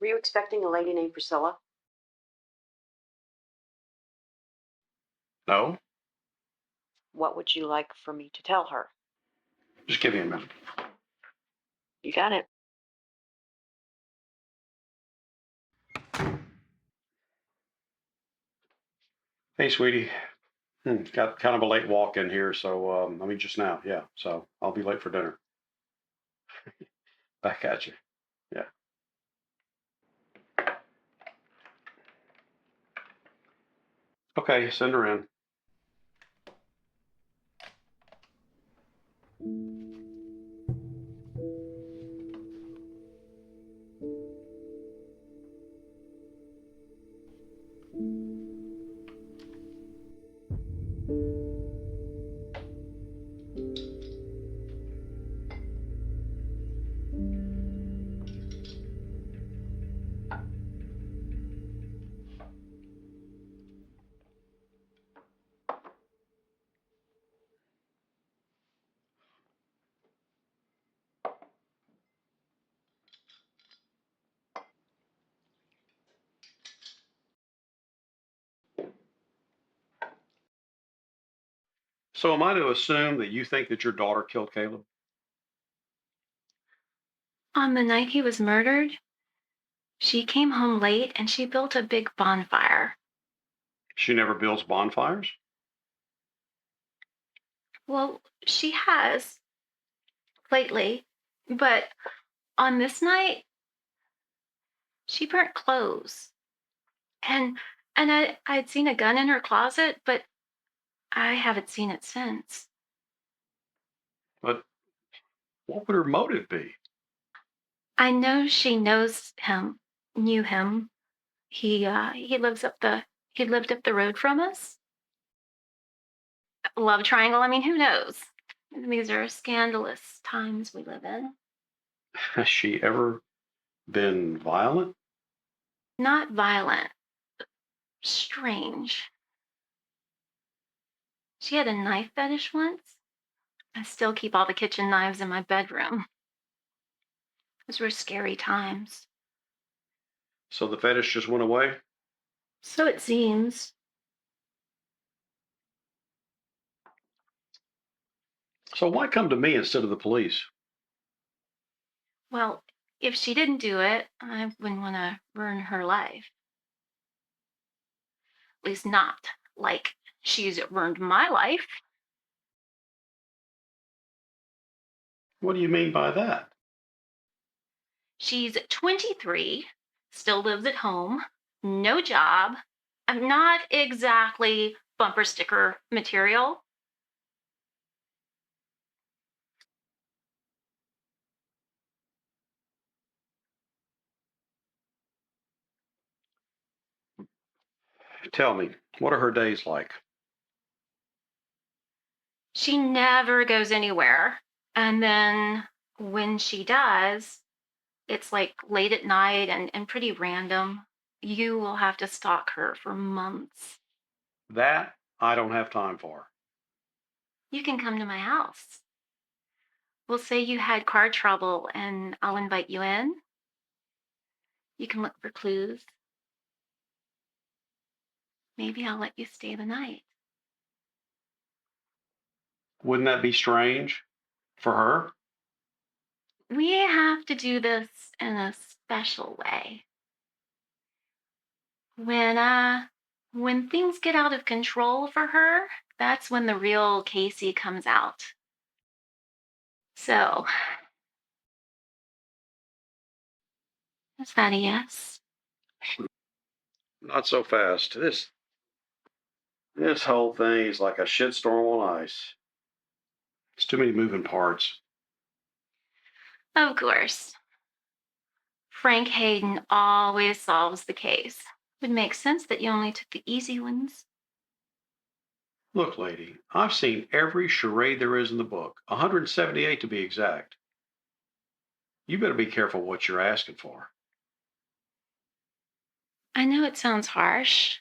Were you expecting a lady named Priscilla? No? What would you like for me to tell her? Just give me a minute. You got it. Hey, sweetie. Got kind of a late walk in here, so I mean, just now, yeah. So I'll be late for dinner. Back at you. Yeah. Okay, send her in. So am I to assume that you think that your daughter killed Caleb? On the night he was murdered, she came home late and she built a big bonfire. She never builds bonfires? Well, she has lately, but on this night, she burnt clothes. And I'd seen a gun in her closet, but I haven't seen it since. But what would her motive be? I know she knew him. He lived up the road from us. Love triangle, I mean, who knows? These are scandalous times we live in. Has she ever been violent? Not violent, strange. She had a knife fetish once. I still keep all the kitchen knives in my bedroom. Those were scary times. So the fetish just went away? So it seems. So why come to me instead of the police? Well, if she didn't do it, I wouldn't want to ruin her life. At least not like she's ruined my life. What do you mean by that? She's 23, still lives at home, no job. I'm not exactly bumper sticker material. Tell me, what are her days like? She never goes anywhere. And then when she does, it's like late at night and pretty random. You will have to stalk her for months. That I don't have time for. You can come to my house. We'll say you had car trouble and I'll invite you in. You can look for clues. Maybe I'll let you stay the night. Wouldn't that be strange for her? We have to do this in a special way. When things get out of control for her, that's when the real Casey comes out. So, is that a yes? Not so fast. This whole thing is like a shitstorm on ice. It's too many moving parts. Of course. Frank Hayden always solves the case. Would make sense that you only took the easy ones. Look, lady, I've seen every charade there is in the book, 178 to be exact. You better be careful what you're asking for. I know it sounds harsh,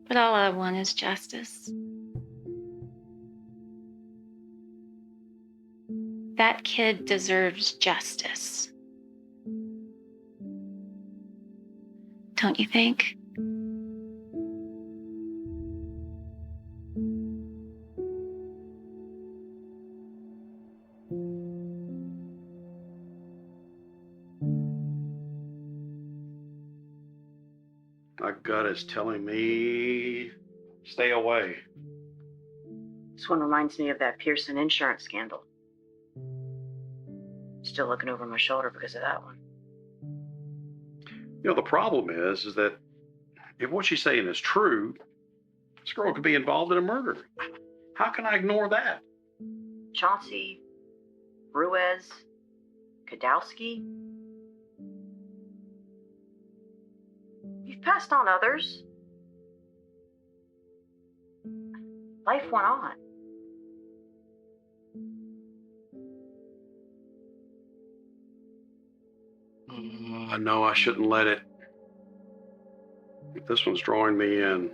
but all I want is justice. That kid deserves justice. don't you think? My gut is telling me stay away. This one reminds me of that Pearson insurance scandal. Still looking over my shoulder because of that one. You know, the problem is that if what she's saying is true, this girl could be involved in a murder. How can I ignore that? Chauncey, Ruiz, Kadowski. You've passed on others. Life went on. I know I shouldn't let it. But this one's drawing me in.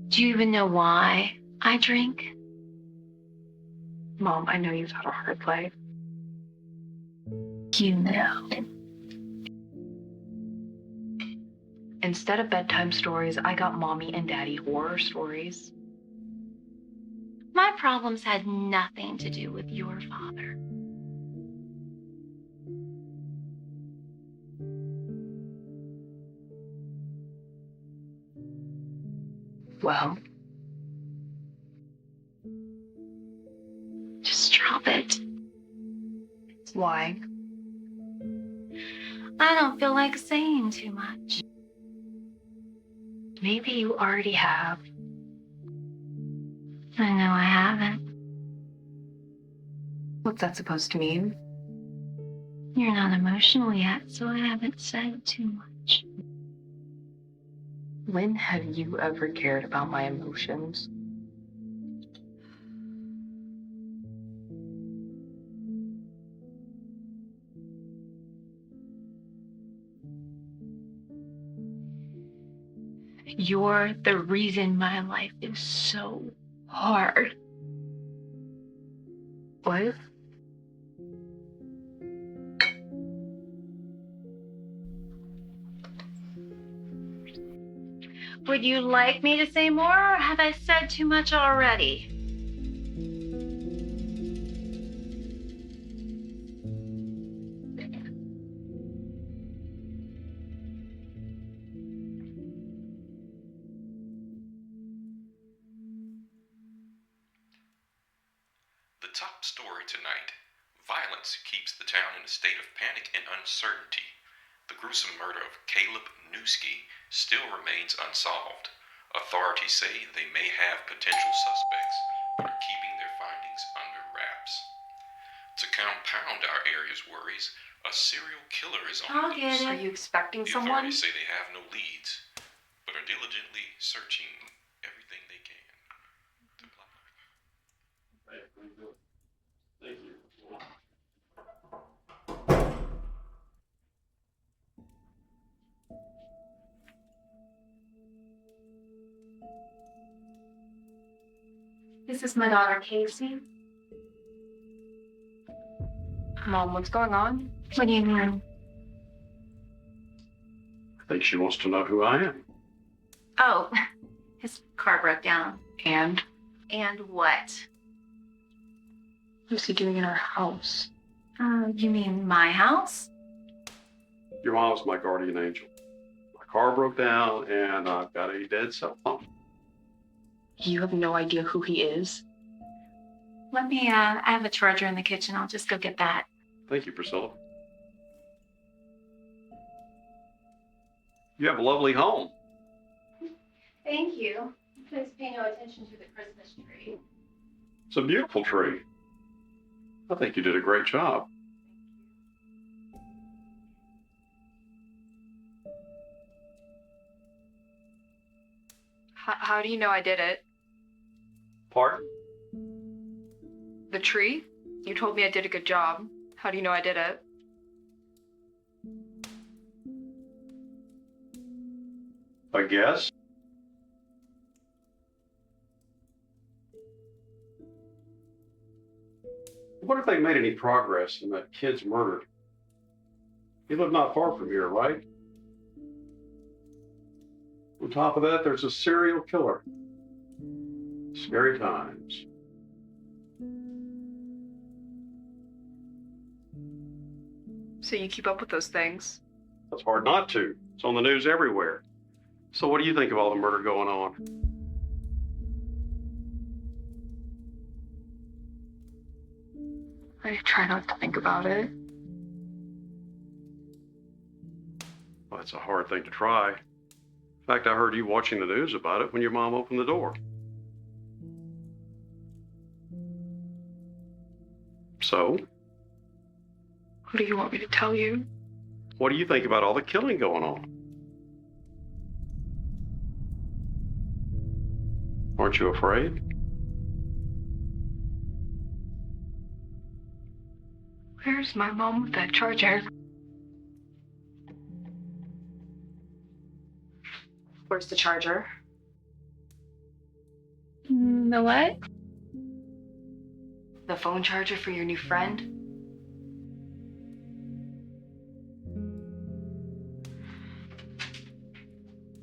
Do you even know why I drink? Mom, I know you've had a hard life. You know. Instead of bedtime stories, I got mommy and daddy horror stories. My problems had nothing to do with your father. Well, Just drop it. why? I don't feel like saying too much. Maybe you already have. I know I haven't. What's that supposed to mean? You're not emotional yet, so I haven't said too much. When have you ever cared about my emotions? You're the reason my life is so hard. What? Would you like me to say more, or have I said too much already? The top story tonight. Violence keeps the town in a state of panic and uncertainty. The gruesome murder of Caleb Newski still remains unsolved. Authorities say they may have potential suspects, but are keeping their findings under wraps. To compound our area's worries, a serial killer is on I'll the get loose. it. Are you expecting The someone? authorities say they have no leads, but are diligently searching everything they can to find. Thank you. This is my daughter, Casey. Mom, what's going on? What do you mean? think she wants to know who I am. Oh, his car broke down. And And what? what's he doing in our house? You mean my house? Your mom's my guardian angel. My car broke down and I've got a dead cell phone. You have no idea who he is? Let me, I have a charger in the kitchen. I'll just go get that. Thank you, Priscilla. You have a lovely home. Thank you. Please pay no attention to the Christmas tree. It's a beautiful tree. I think you did a great job. How do you know I did it? Pardon? The tree? You told me I did a good job. How do you know I did it? I guess. What if they made any progress in that kid's murder? You live not far from here, right? On top of that, there's a serial killer. Scary times. So you keep up with those things? It's hard not to. It's on the news everywhere. So what do you think of all the murder going on? I try not to think about it. Well, that's a hard thing to try. In fact, I heard you watching the news about it when your mom opened the door. So, What do you want me to tell you? what do you think about all the killing going on? Aren't you afraid? Where's my mom with that charger? Where's the charger? The what? The phone charger for your new friend?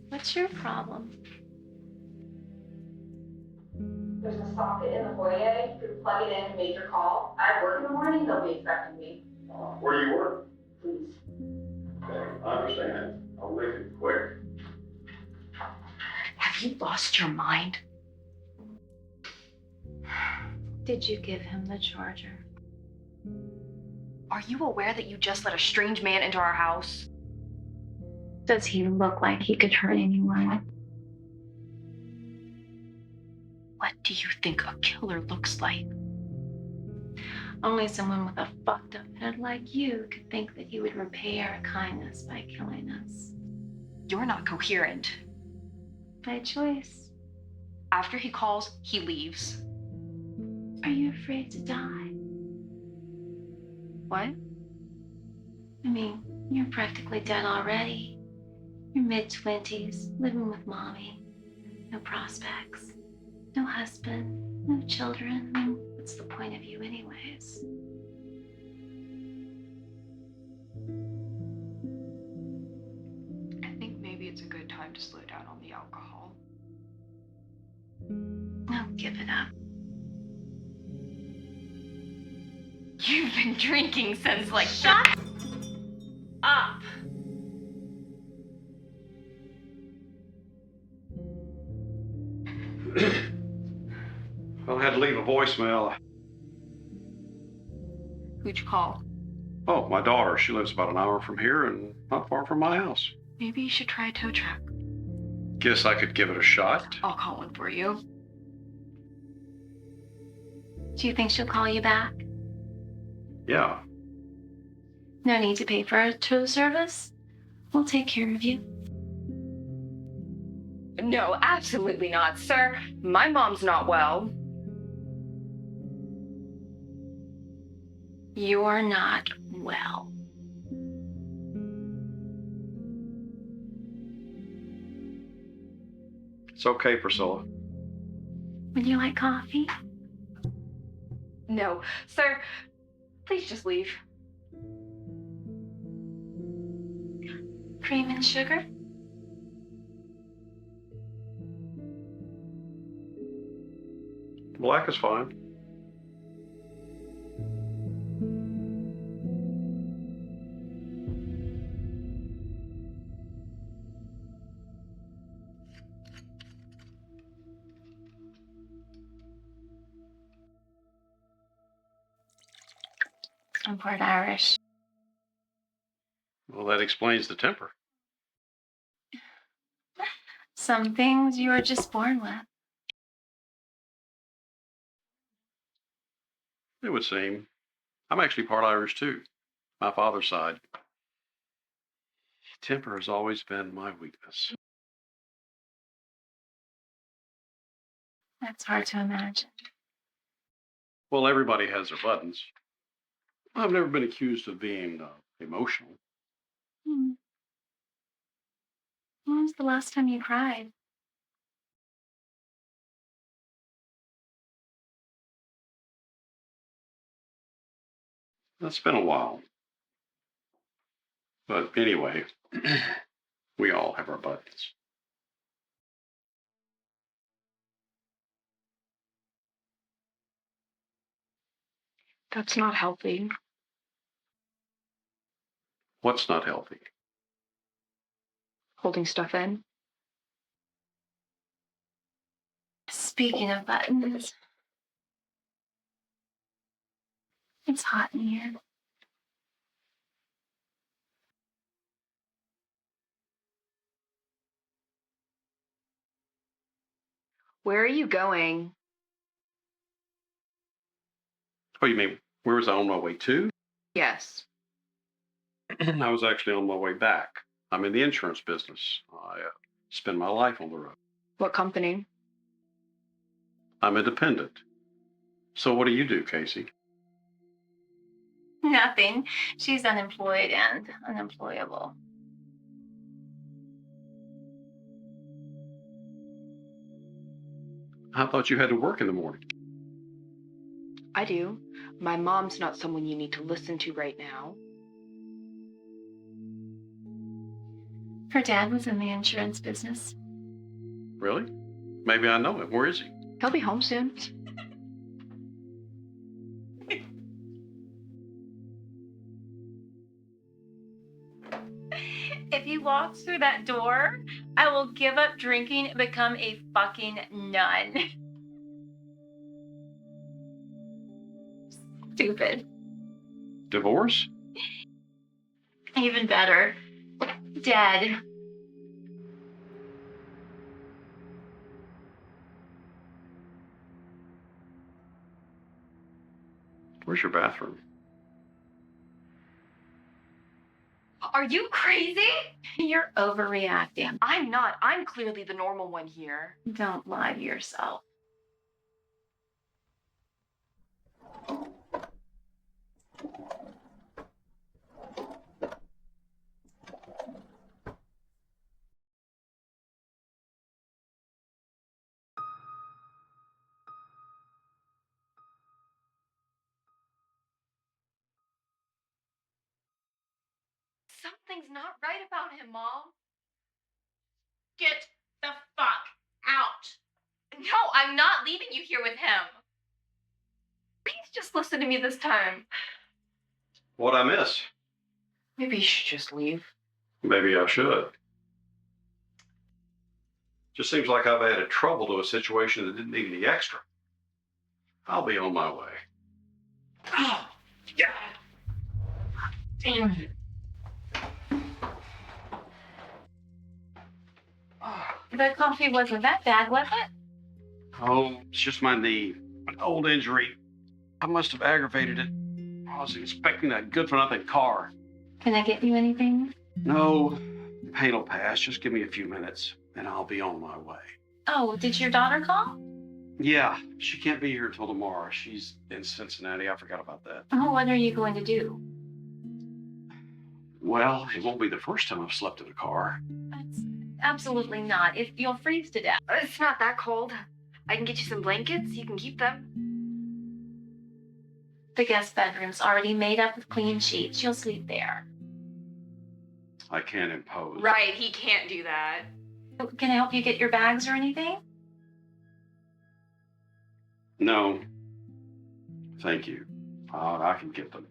What's your problem? There's a socket in the foyer. You can plug it in and make your call. I work in the morning. They'll be expecting me. Where do you work? Please. Okay, I understand. I'll make it quick. Have you lost your mind? Did you give him the charger? Are you aware that you just let a strange man into our house? Does he look like he could hurt anyone? What do you think a killer looks like? Only someone with a fucked up head like you could think that he would repay our kindness by killing us. You're not coherent. By choice. After he calls, he leaves. Are you afraid to die? What? I mean, you're practically dead already. You're mid-20s, living with mommy. No prospects. No husband. No children. I mean, what's the point of you anyways? I think maybe it's a good time to slow down on the alcohol. No, give it up. You've been drinking since like... Shut up! Well, I had to leave a voicemail. Who'd you call? Oh, my daughter. She lives about an hour from here and not far from my house. Maybe you should try a tow truck. Guess I could give it a shot. I'll call one for you. Do you think she'll call you back? Yeah. No need to pay for a tow service. We'll take care of you. No, absolutely not, sir. My mom's not well. You're not well. It's okay, Priscilla. Would you like coffee? No, sir. Please just leave. Cream and sugar? Black is fine. I'm part Irish. Well, that explains the temper. Some things you are just born with. It would seem. I'm actually part Irish too. My father's side. Temper has always been my weakness. That's hard to imagine. Well, everybody has their buttons. I've never been accused of being emotional. Hmm. When was the last time you cried? That's been a while. But anyway, we all have our buttons. That's not healthy. What's not healthy? Holding stuff in. Speaking of buttons, it's hot in here. Where are you going? Oh, you mean, where was I on my way to? Yes. I was actually on my way back. I'm in the insurance business. I spend my life on the road. What company? I'm independent. So what do you do, Casey? Nothing. She's unemployed and unemployable. I thought you had to work in the morning. I do. My mom's not someone you need to listen to right now. Her dad was in the insurance business. Really? Maybe I know him. Where is he? He'll be home soon. If he walks through that door, I will give up drinking and become a fucking nun. Stupid. Divorce? Even better. Dead. Where's your bathroom? Are you crazy? You're overreacting. I'm not. I'm clearly the normal one here. Don't lie to yourself. Something's not right about him, Mom. Get the fuck out. No, I'm not leaving you here with him. Please just listen to me this time. What'd I miss? Maybe you should just leave. Maybe I should. Just seems like I've added trouble to a situation that didn't need any extra. I'll be on my way. Oh, yeah. Damn it. The coffee wasn't that bad, was it? Oh, it's just my knee. An old injury. I must have aggravated it. I was expecting that good-for-nothing car. Can I get you anything? No, the pain will pass. Just give me a few minutes, and I'll be on my way. Oh, did your daughter call? Yeah, she can't be here till tomorrow. She's in Cincinnati. I forgot about that. Oh, what are you going to do? Well, it won't be the first time I've slept in a car. That's absolutely not. If you'll freeze to death. It's not that cold. I can get you some blankets. You can keep them. The guest bedroom's already made up with clean sheets. You'll sleep there. I can't impose. Right, he can't do that. Can I help you get your bags or anything? No, thank you. I can get them.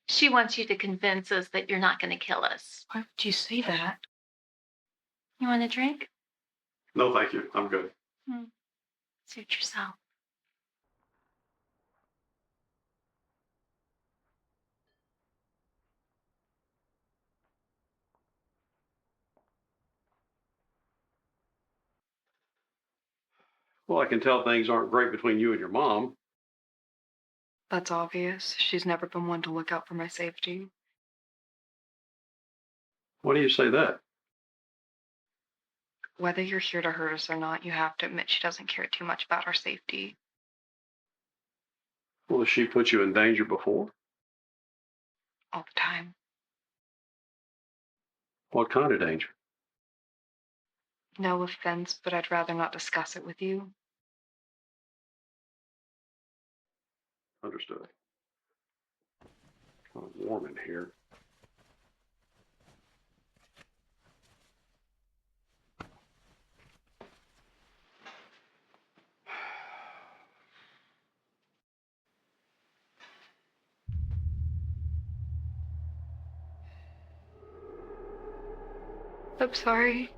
She wants you to convince us that you're not going to kill us. Why would you say that? You want a drink? No, thank you. I'm good. Suit yourself. Well, I can tell things aren't great between you and your mom. That's obvious. She's never been one to look out for my safety. Why do you say that? Whether you're here to hurt us or not, you have to admit she doesn't care too much about our safety. Well, has she put you in danger before? All the time. What kind of danger? No offense, but I'd rather not discuss it with you. Understood. Kind of warm in here. I'm sorry.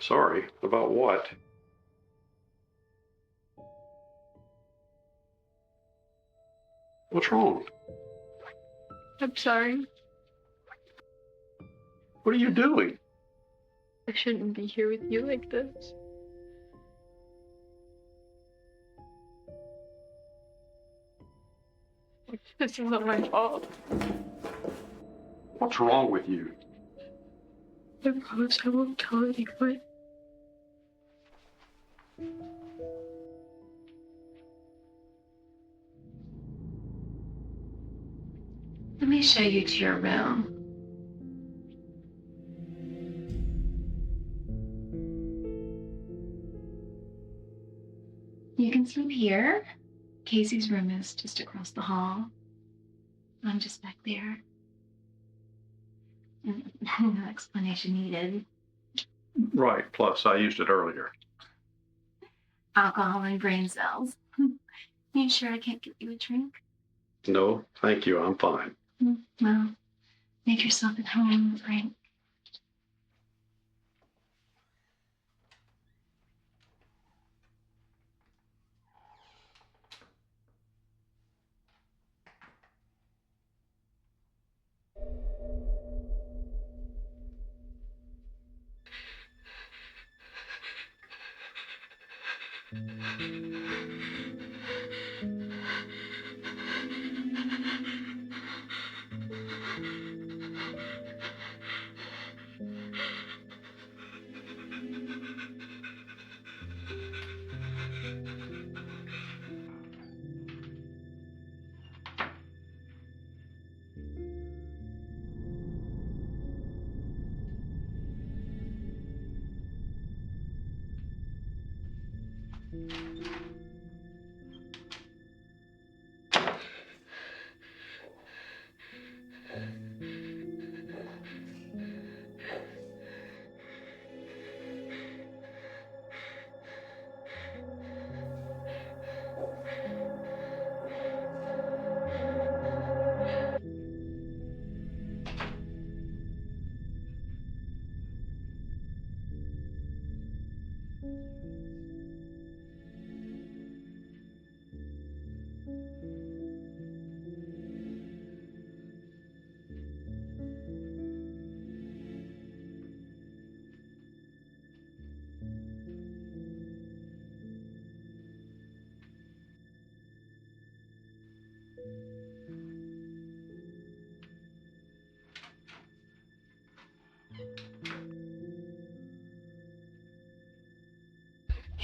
Sorry, about what? What's wrong? I'm sorry. What are you doing? I shouldn't be here with you like this. This isn't my fault. What's wrong with you? I promise I won't tell anyone. Let me show you to your room. You can sleep here. Casey's room is just across the hall. I'm just back there. No explanation needed. Right, plus I used it earlier. Alcohol and brain cells. You sure I can't get you a drink? No, thank you, I'm fine. Well, make yourself at home, Frank.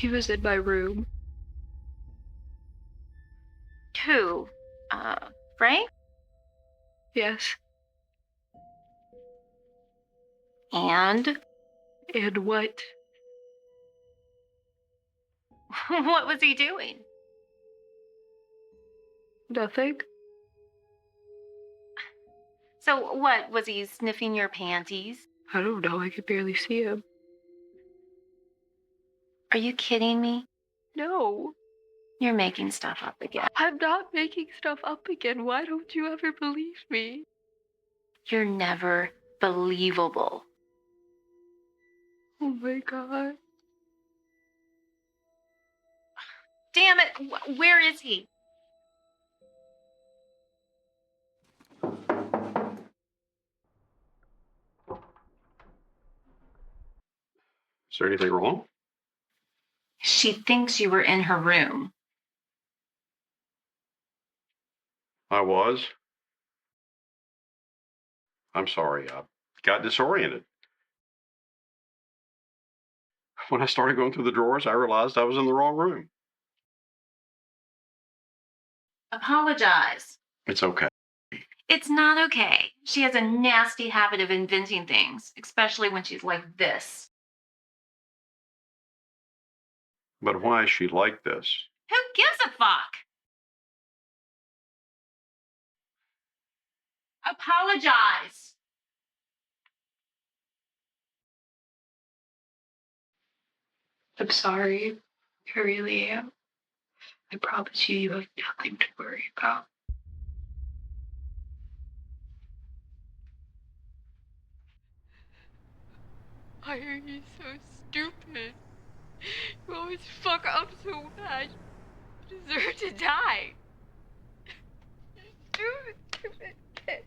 He was in my room. Who? Frank? Yes. And And what? what was he doing? Nothing? So what, was he sniffing your panties? I don't know. I could barely see him. Are you kidding me? No. You're making stuff up again. I'm not making stuff up again. Why don't you ever believe me? You're never believable. Oh my god. Damn it, where is he? Is there anything wrong? She thinks you were in her room. I was. I'm sorry. I got disoriented. When I started going through the drawers, I realized I was in the wrong room. Apologize. It's okay. It's not okay. She has a nasty habit of inventing things, especially when she's like this. But why is she like this? Who gives a fuck? Apologize. I'm sorry. I really am. I promise you, you have nothing to worry about. Why are you so stupid? You always fuck up so bad. You deserve to die. Stupid kid.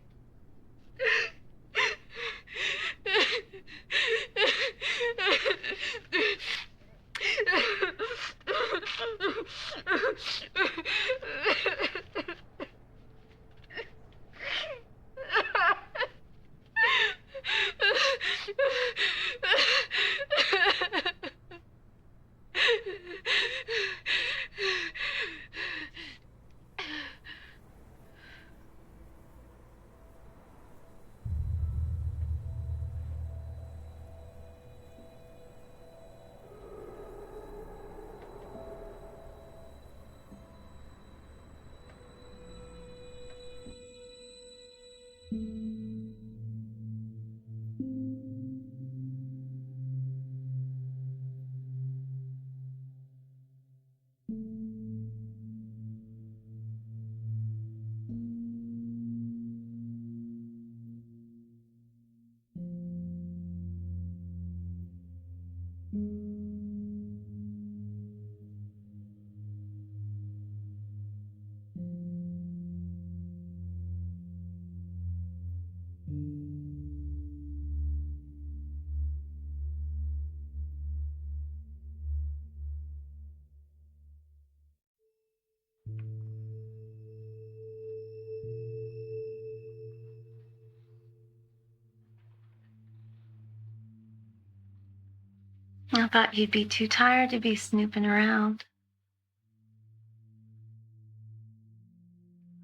I thought you'd be too tired to be snooping around.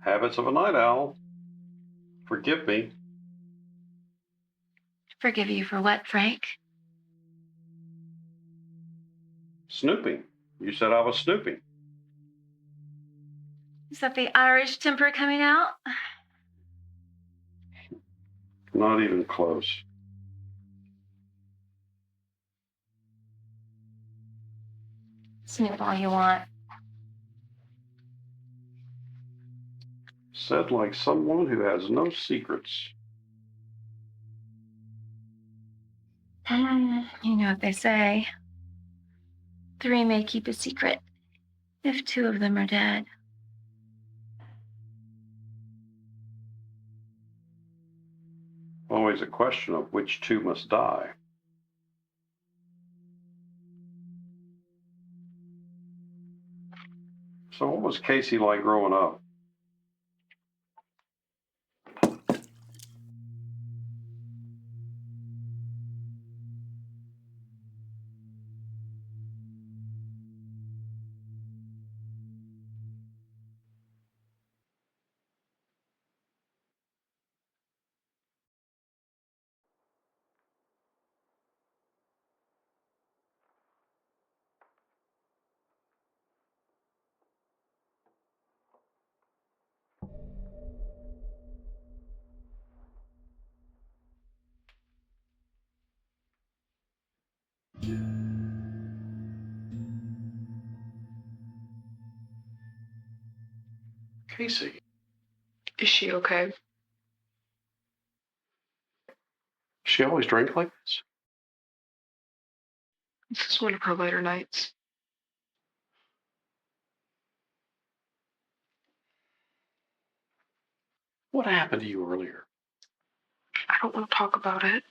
Habits of a night owl. Forgive me. Forgive you for what, Frank? Snooping. You said I was snooping. Is that the Irish temper coming out? Not even close. Snoop all you want. Said like someone who has no secrets. You know what they say. 3 may keep a secret if 2 of them are dead. Always a question of which 2 must die. So what was Casey like growing up? Casey, Is she okay? she always drink like this? This is one of her later nights. What happened to you earlier? I don't want to talk about it.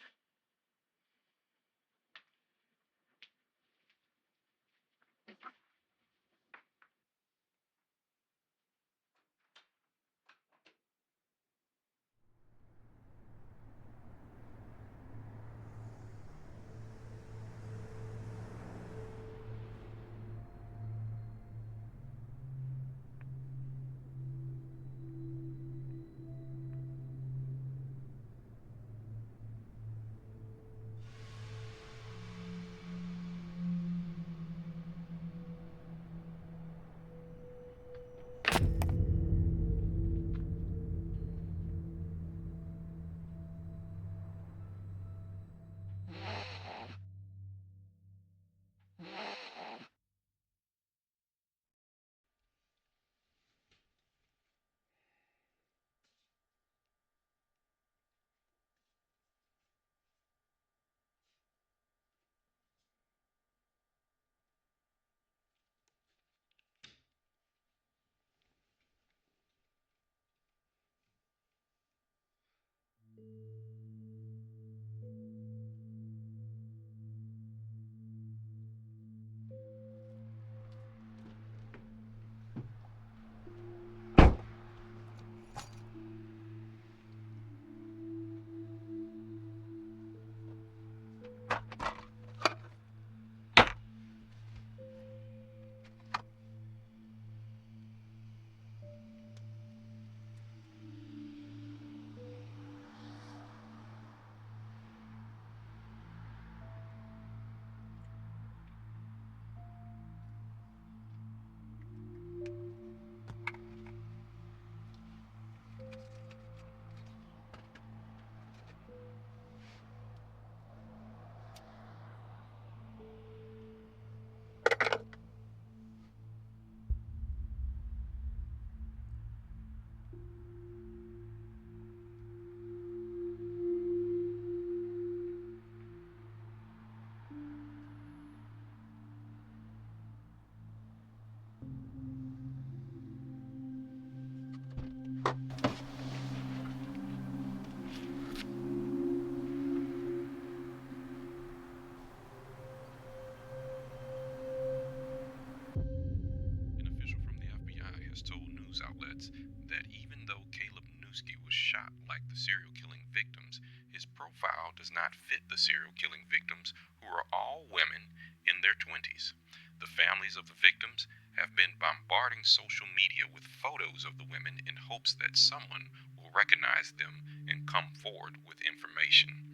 An official from the FBI has told news outlets that even though Caleb Newski was shot like the serial killing victims, his profile does not fit the serial killing victims, who are all women in their 20s. The families of the victims have been bombarding social media with photos of the women in hopes that someone will recognize them and come forward with information.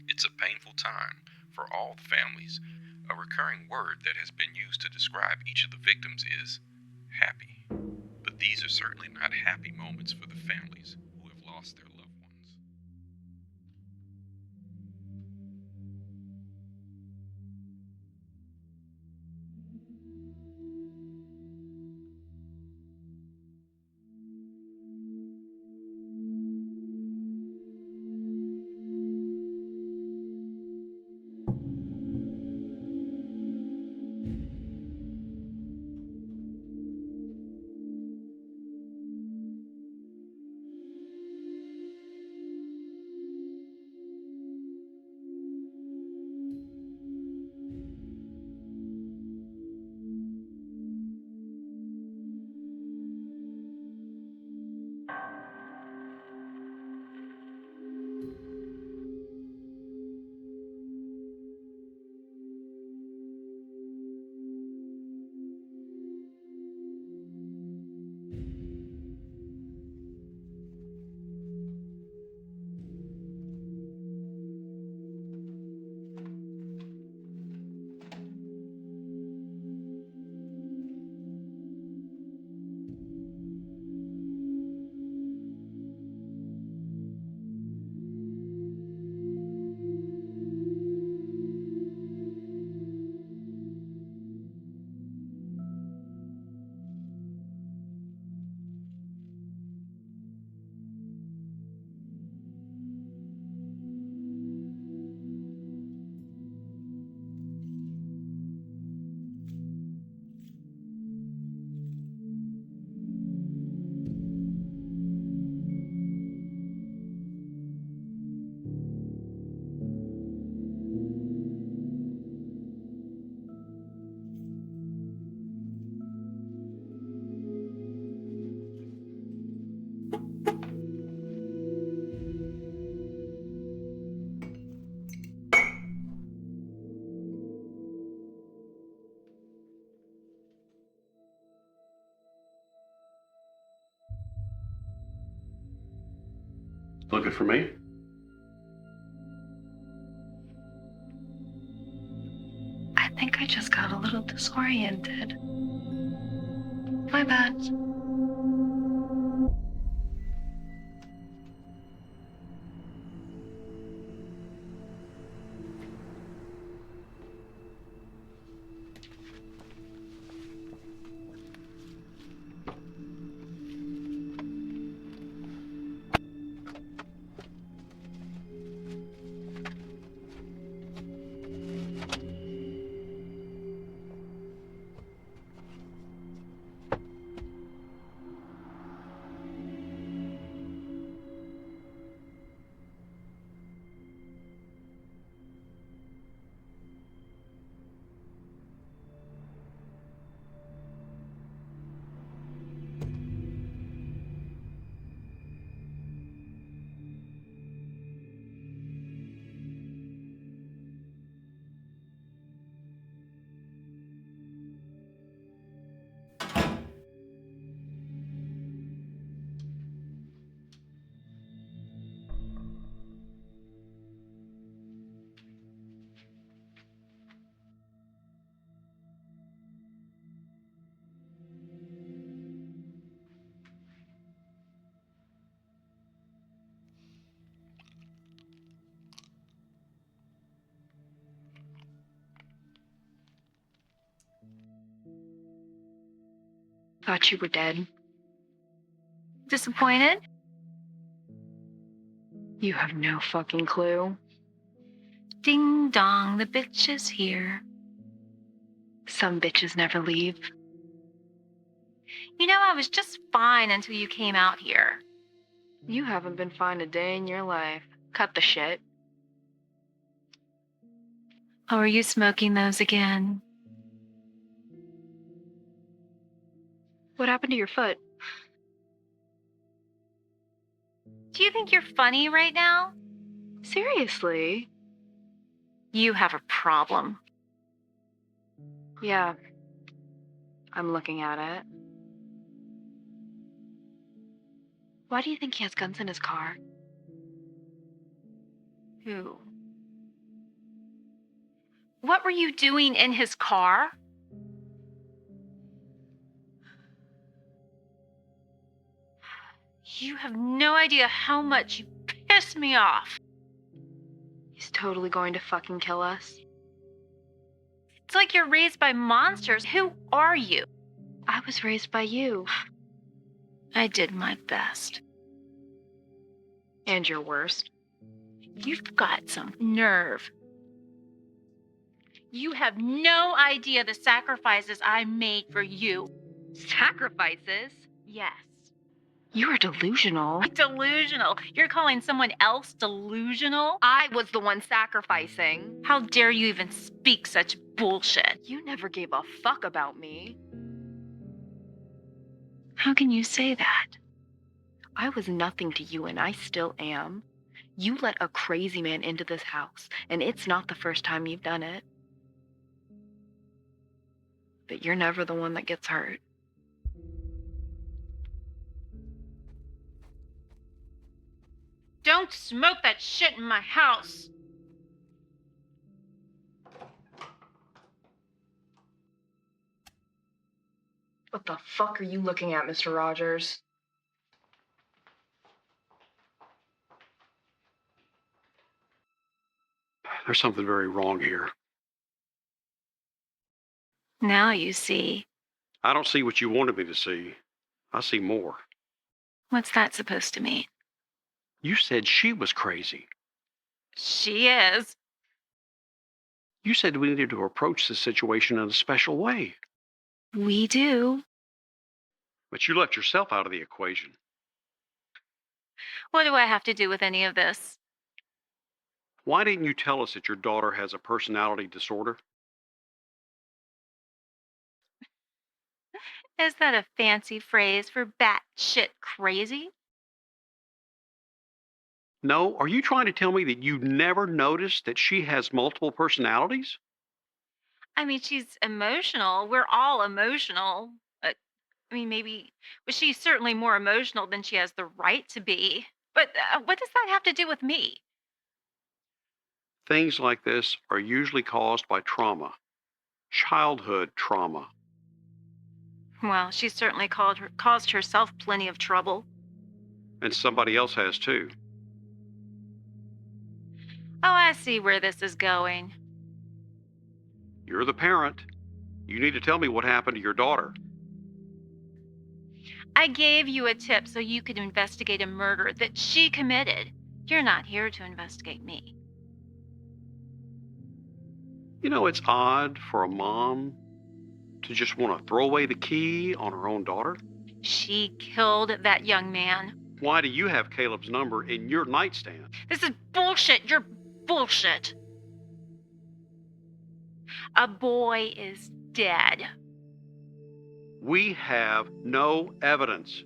It's a painful time for all the families. A recurring word that has been used to describe each of the victims is happy. But these are certainly not happy moments for the families who have lost their loved ones. Looking for me? I think I just got a little disoriented. My bad. Thought you were dead. Disappointed? You have no fucking clue. Ding dong, the bitch is here. Some bitches never leave. You know, I was just fine until you came out here. You haven't been fine a day in your life. Cut the shit. Oh, are you smoking those again? What happened to your foot? Do you think you're funny right now? Seriously? You have a problem. Yeah. I'm looking at it. Why do you think he has guns in his car? Who? What were you doing in his car? You have no idea how much you piss me off. He's totally going to fucking kill us. It's like you're raised by monsters. Who are you? I was raised by you. I did my best. And your worst. You've got some nerve. You have no idea the sacrifices I made for you. Sacrifices? Yes. You are delusional. Delusional. You're calling someone else delusional? I was the one sacrificing. How dare you even speak such bullshit? You never gave a fuck about me. How can you say that? I was nothing to you, and I still am. You let a crazy man into this house, and it's not the first time you've done it. But you're never the one that gets hurt. Don't smoke that shit in my house. What the fuck are you looking at, Mr. Rogers? There's something very wrong here. Now you see. I don't see what you wanted me to see. I see more. What's that supposed to mean? You said she was crazy. She is. You said we needed to approach the situation in a special way. We do. But you left yourself out of the equation. What do I have to do with any of this? Why didn't you tell us that your daughter has a personality disorder? Is that a fancy phrase for batshit crazy? No, are you trying to tell me that you never noticed that she has multiple personalities? I mean, she's emotional. We're all emotional. I mean, maybe, but she's certainly more emotional than she has the right to be. But what does that have to do with me? Things like this are usually caused by trauma, childhood trauma. Well, she certainly caused herself plenty of trouble. And somebody else has too. Oh, I see where this is going. You're the parent. You need to tell me what happened to your daughter. I gave you a tip so you could investigate a murder that she committed. You're not here to investigate me. You know, it's odd for a mom to just want to throw away the key on her own daughter. She killed that young man. Why do you have Caleb's number in your nightstand? This is bullshit. You're bullshit. A boy is dead. We have no evidence.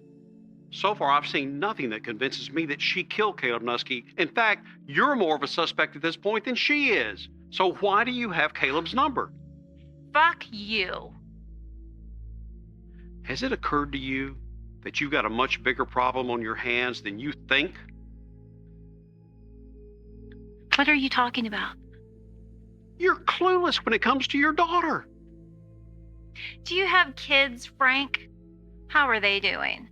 So far, I've seen nothing that convinces me that she killed Caleb Nusky. In fact, you're more of a suspect at this point than she is. So why do you have Caleb's number? Fuck you. Has it occurred to you that you've got a much bigger problem on your hands than you think? What are you talking about? You're clueless when it comes to your daughter. Do you have kids, Frank? How are they doing?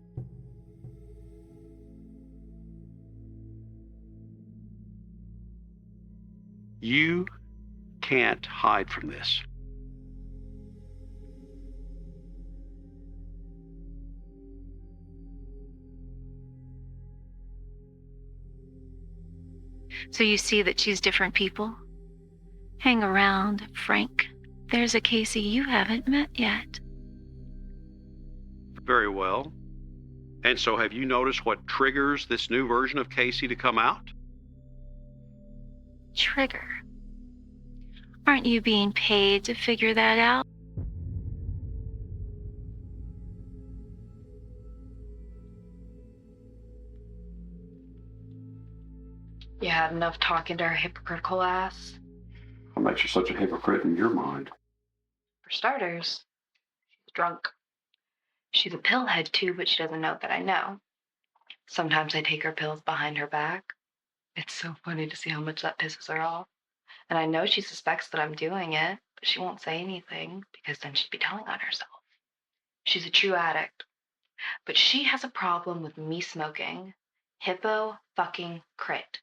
You can't hide from this. So you see that she's different people? Hang around, Frank. There's a Casey you haven't met yet. Very well. And so have you noticed what triggers this new version of Casey to come out? Trigger. Aren't you being paid to figure that out? You had enough talking to her hypocritical ass? What makes her such a hypocrite in your mind? For starters, she's drunk. She's a pillhead too, but she doesn't know that I know. Sometimes I take her pills behind her back. It's so funny to see how much that pisses her off. And I know she suspects that I'm doing it, but she won't say anything because then she'd be telling on herself. She's a true addict. But she has a problem with me smoking. Hippo fucking crit.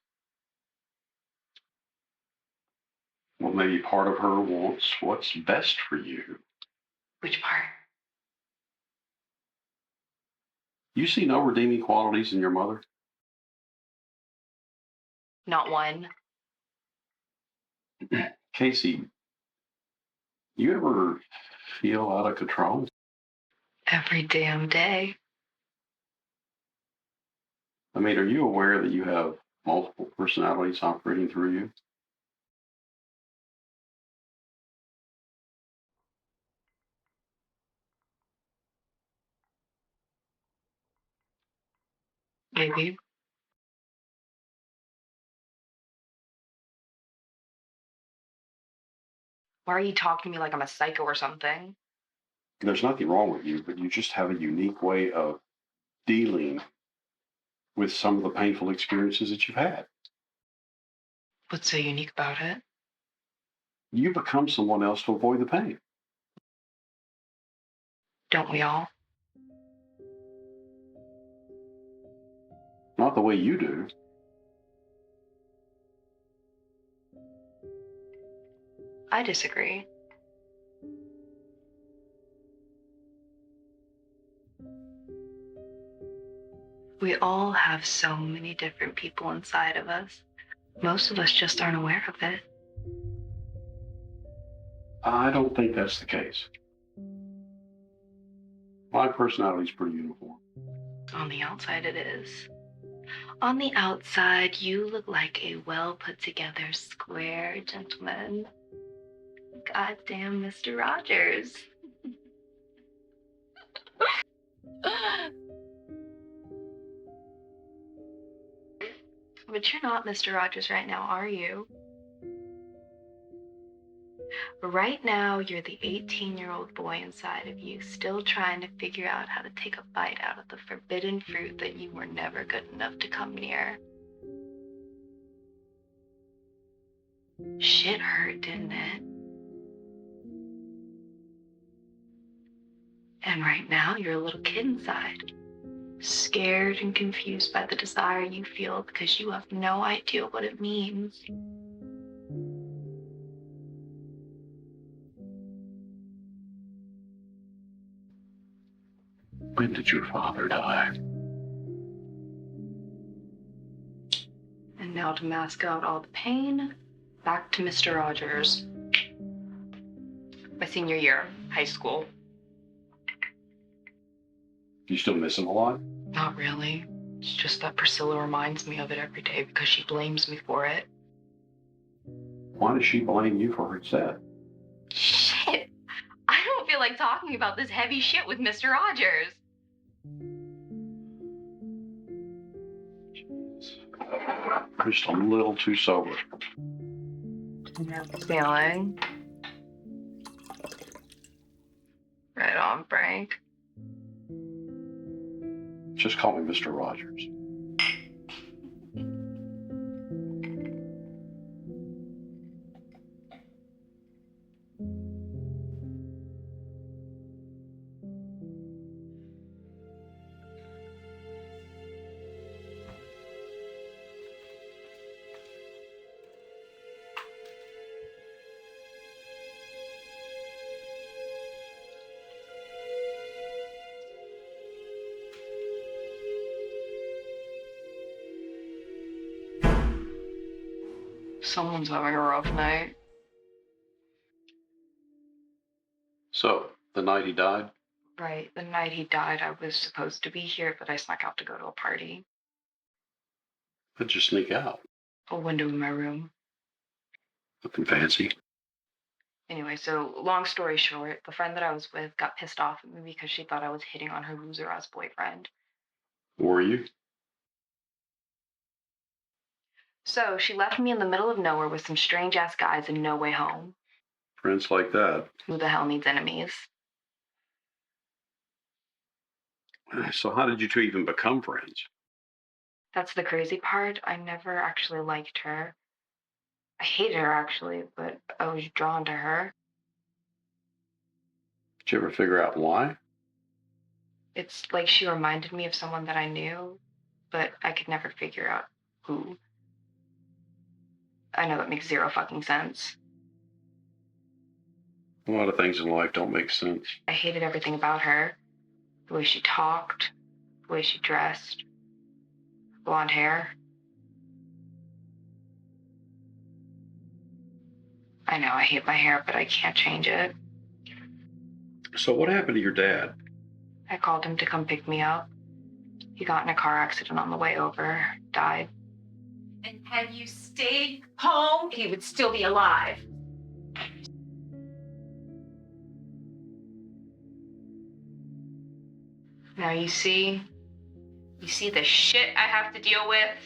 Well, maybe part of her wants what's best for you. Which part? You see no redeeming qualities in your mother? Not one. Casey, you ever feel out of control? Every damn day. I mean, are you aware that you have multiple personalities operating through you? Maybe. Why are you talking to me like I'm a psycho or something? There's nothing wrong with you, but you just have a unique way of dealing with some of the painful experiences that you've had. What's so unique about it? You become someone else to avoid the pain. Don't we all? Not the way you do. I disagree. We all have so many different people inside of us. Most of us just aren't aware of it. I don't think that's the case. My personality's pretty uniform. On the outside, it is. On the outside, you look like a well put together, square gentleman. Goddamn, Mr. Rogers. But you're not Mr. Rogers right now, are you? But right now, you're the 18-year-old boy inside of you, still trying to figure out how to take a bite out of the forbidden fruit that you were never good enough to come near. Shit hurt, didn't it? And right now, you're a little kid inside, scared and confused by the desire you feel because you have no idea what it means. When did your father die? And now to mask out all the pain, back to Mr. Rogers. My senior year, high school. You still miss him a lot? Not really. It's just that Priscilla reminds me of it every day because she blames me for it. Why does she blame you for her death? Shit! I don't feel like talking about this heavy shit with Mr. Rogers. Just a little too sober. Feeling. Right on, Frank. Just call me Mr. Rogers. Someone's having a rough night. So, the night he died? Right, the night he died, I was supposed to be here, but I snuck out to go to a party. How'd you sneak out? A window in my room. Nothing fancy. Anyway, so long story short, the friend that I was with got pissed off at me because she thought I was hitting on her loser-ass boyfriend. Were you? So she left me in the middle of nowhere with some strange-ass guys and no way home. Friends like that. Who the hell needs enemies? So how did you two even become friends? That's the crazy part. I never actually liked her. I hated her, actually, but I was drawn to her. Did you ever figure out why? It's like she reminded me of someone that I knew, but I could never figure out who. I know that makes zero fucking sense. A lot of things in life don't make sense. I hated everything about her. The way she talked, the way she dressed, blonde hair. I know I hate my hair, but I can't change it. So what happened to your dad? I called him to come pick me up. He got in a car accident on the way over, died. And had you stayed home, he would still be alive. Now you see the shit I have to deal with?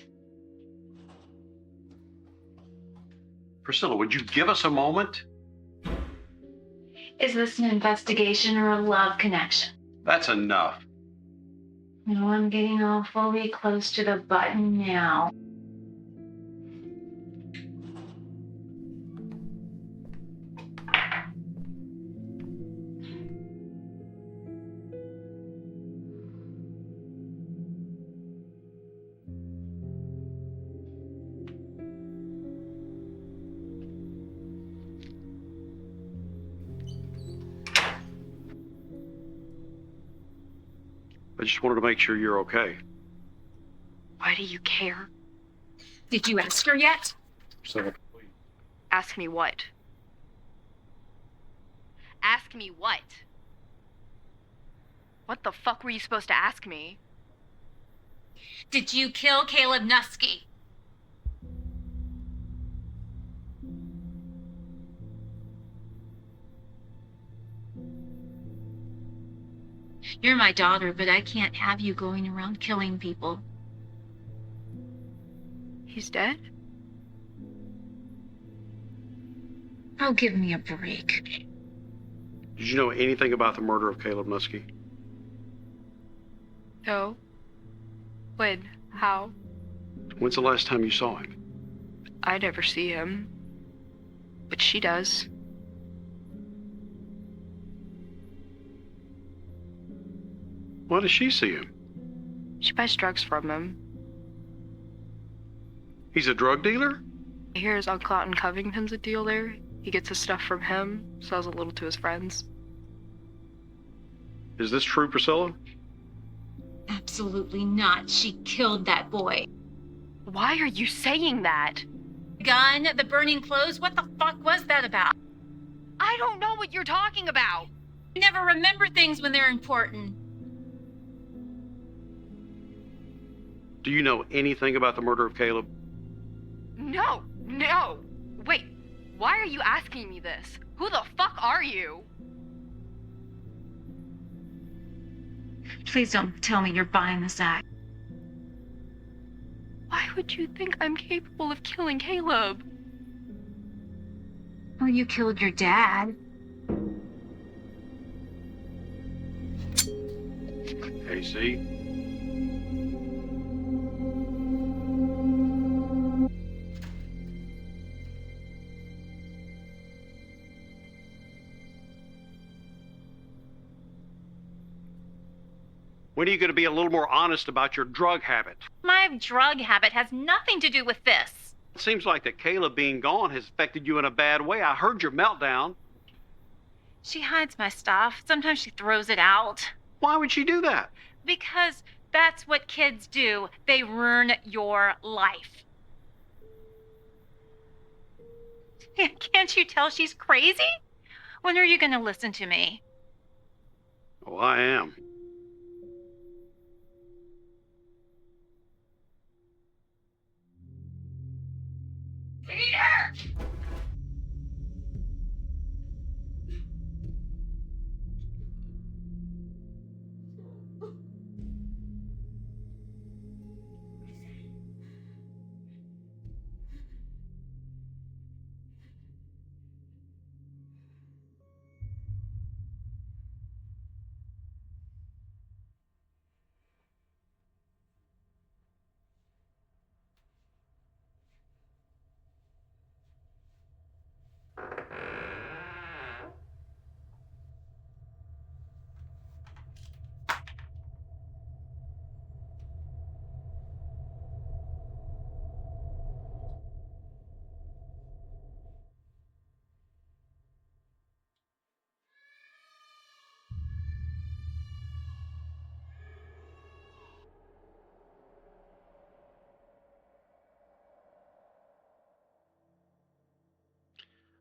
Priscilla, would you give us a moment? Is this an investigation or a love connection? That's enough. No, I'm getting awfully close to the button now. I just wanted to make sure you're okay. Why do you care? Did you ask her yet? So, Ask me what? Ask me what? What the fuck were you supposed to ask me? Did you kill Caleb Nusky? You're my daughter, but I can't have you going around killing people. He's dead? Oh, give me a break. Did you know anything about the murder of Caleb Nusky? No. When? How? When's the last time you saw him? I never see him. But she does. Why does she see him? She buys drugs from him. He's a drug dealer? I hear his Uncle out in Covington's a dealer. He gets his stuff from him, sells a little to his friends. Is this true, Priscilla? Absolutely not. She killed that boy. Why are you saying that? Gun, the burning clothes, what the fuck was that about? I don't know what you're talking about. I never remember things when they're important. Do you know anything about the murder of Caleb? No. Wait, why are you asking me this? Who the fuck are you? Please don't tell me you're buying this act. Why would you think I'm capable of killing Caleb? Well, you killed your dad. Casey? When are you going to be a little more honest about your drug habit? My drug habit has nothing to do with this. It seems like that Caleb being gone has affected you in a bad way. I heard your meltdown. She hides my stuff. Sometimes she throws it out. Why would she do that? Because that's what kids do. They ruin your life. Can't you tell she's crazy? When are you going to listen to me? Oh, I am.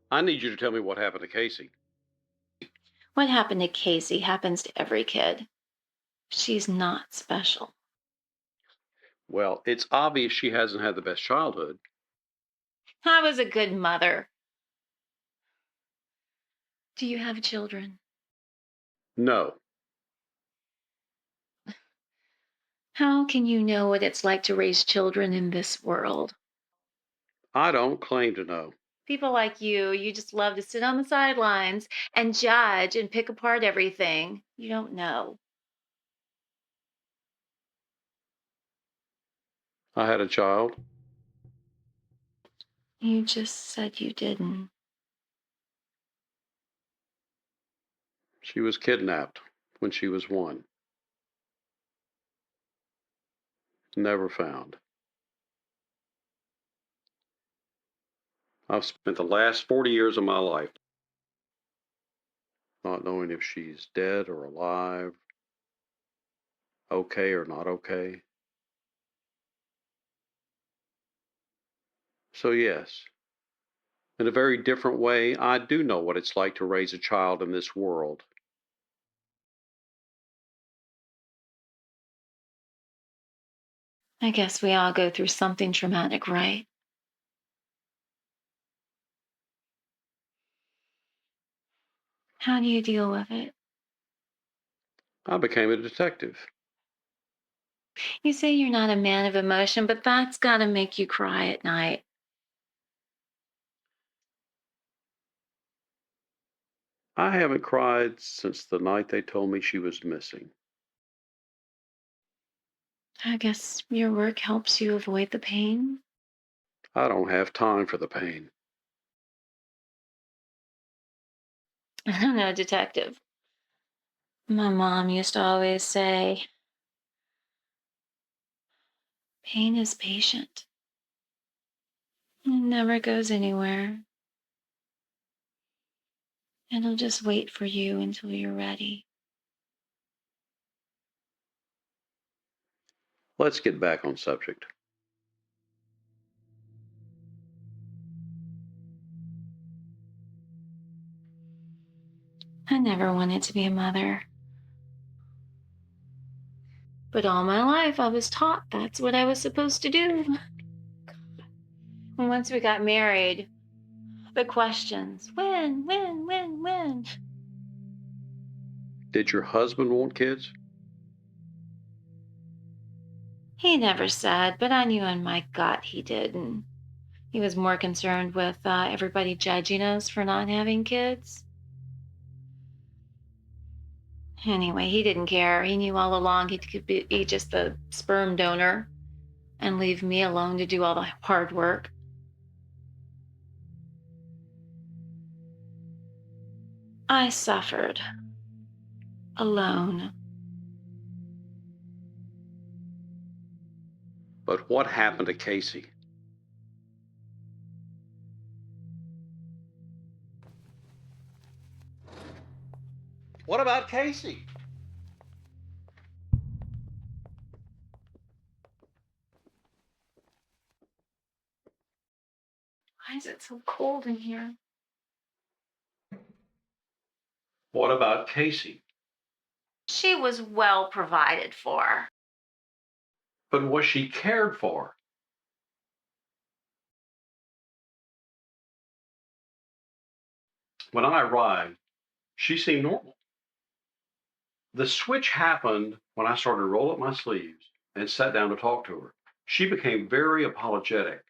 I need you to tell me what happened to Casey. What happened to Casey happens to every kid. She's not special. Well, it's obvious she hasn't had the best childhood. I was a good mother. Do you have children? No. How can you know what it's like to raise children in this world? I don't claim to know. People like you just love to sit on the sidelines and judge and pick apart everything. You don't know. I had a child. You just said you didn't. She was kidnapped when she was 1. Never found. I've spent the last 40 years of my life not knowing if she's dead or alive, okay or not okay. So, yes, in a very different way, I do know what it's like to raise a child in this world. I guess we all go through something traumatic, right? How do you deal with it? I became a detective. You say you're not a man of emotion, but that's got to make you cry at night. I haven't cried since the night they told me she was missing. I guess your work helps you avoid the pain. I don't have time for the pain. I don't know, detective. My mom used to always say, pain is patient. It never goes anywhere. It'll just wait for you until you're ready. Let's get back on subject. I never wanted to be a mother. But all my life I was taught that's what I was supposed to do. And once we got married, the questions, when? Did your husband want kids? He never said, but I knew in my gut he didn't. He was more concerned with everybody judging us for not having kids. Anyway, he didn't care. He knew all along he could be just the sperm donor and leave me alone to do all the hard work. I suffered alone. But what happened to Casey? What about Casey? Why is it so cold in here? What about Casey? She was well provided for. But was she cared for? When I arrived, she seemed normal. The switch happened when I started to roll up my sleeves and sat down to talk to her. She became very apologetic.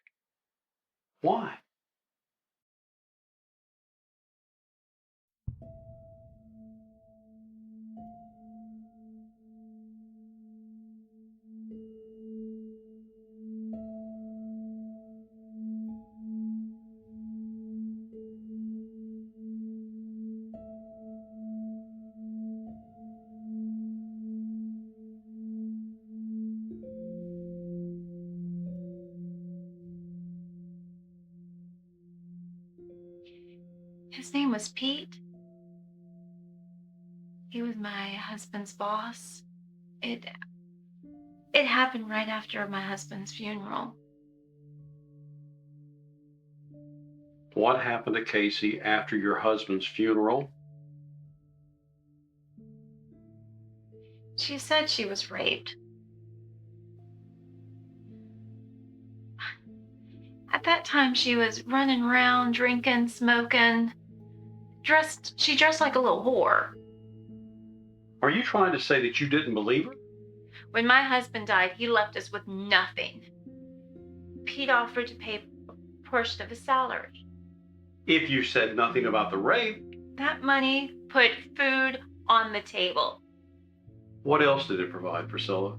Why? His name was Pete. He was my husband's boss. It happened right after my husband's funeral. What happened to Casey after your husband's funeral? She said she was raped. At that time, she was running around, drinking, smoking. She dressed like a little whore. Are you trying to say that you didn't believe her? When my husband died, he left us with nothing. Pete offered to pay a portion of his salary. If you said nothing about the rape, That money put food on the table. what else did it provide, Priscilla?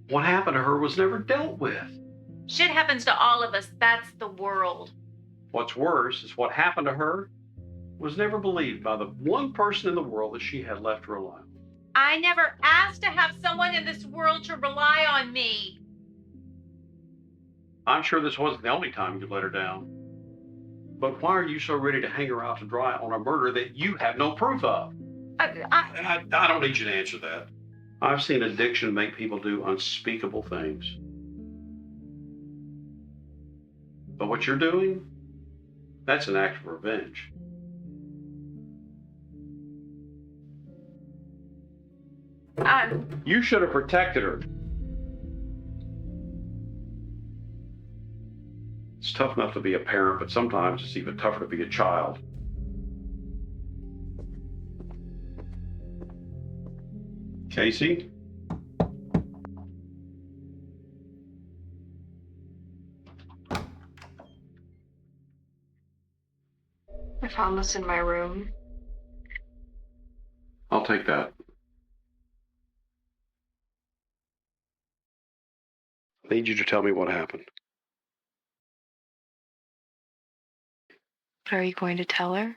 What happened to her was never dealt with. Shit happens to all of us. That's the world. What's worse is what happened to her was never believed by the one person in the world that she had left her alone. I never asked to have someone in this world to rely on me. I'm sure this wasn't the only time you let her down. But why are you so ready to hang her out to dry on a murder that you have no proof of? I don't need you to answer that. I've seen addiction make people do unspeakable things. But what you're doing, that's an act of revenge. You should have protected her. It's tough enough to be a parent, but sometimes it's even tougher to be a child. Casey? I found this in my room. I'll take that. I need you to tell me what happened. But are you going to tell her?